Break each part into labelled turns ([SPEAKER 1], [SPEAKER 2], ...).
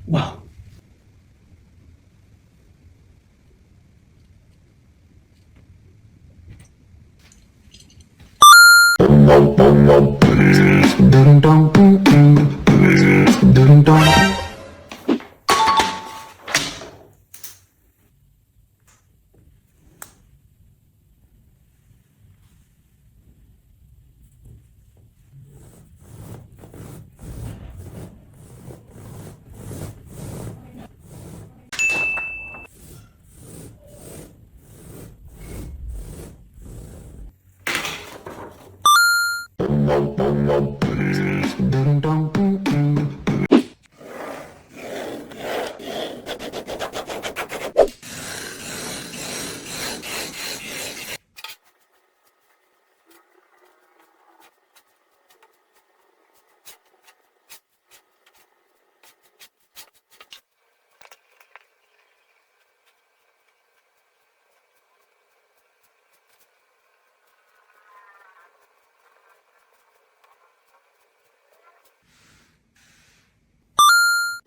[SPEAKER 1] Wow.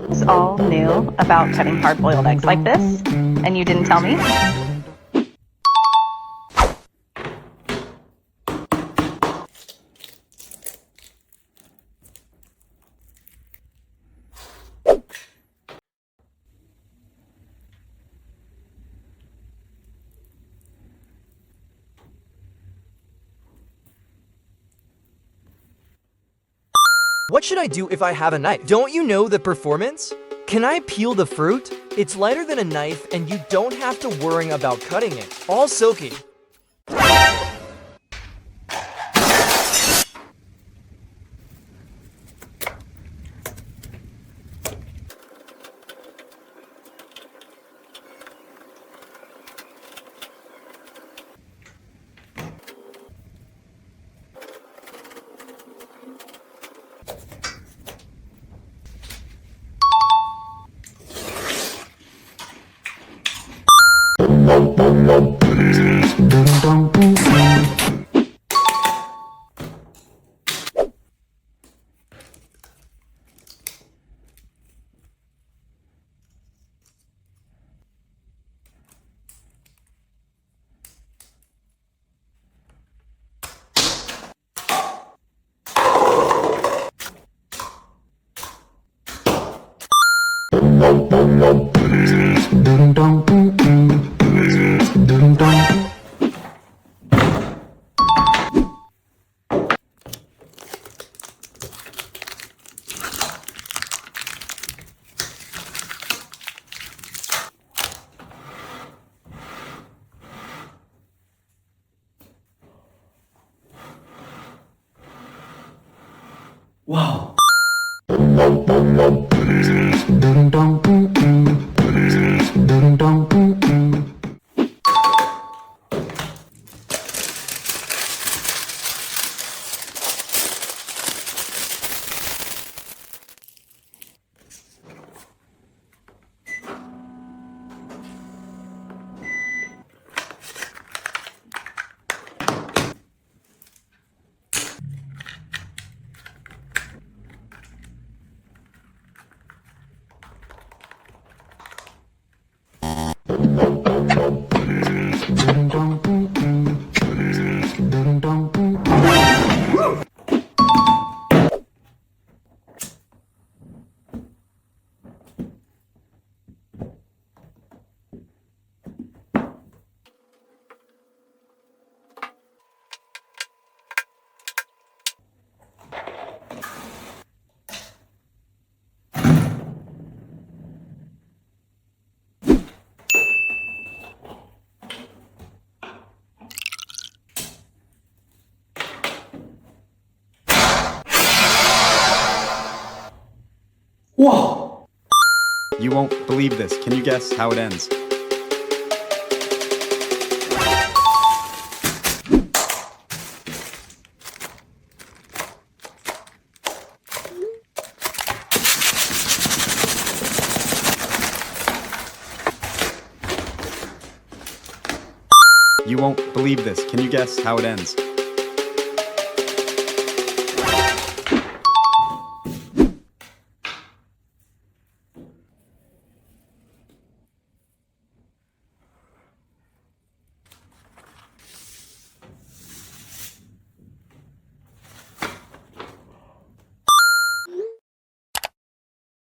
[SPEAKER 2] It's all new about cutting hard-boiled eggs like this, and you didn't tell me?
[SPEAKER 3] What should I do if I have a knife? Don't you know the performance? Can I peel the fruit? It's lighter than a knife and you don't have to worry about cutting it. All silky.
[SPEAKER 1] Wow.
[SPEAKER 4] You won't believe this. Can you guess how it ends? You won't believe this. Can you guess how it ends?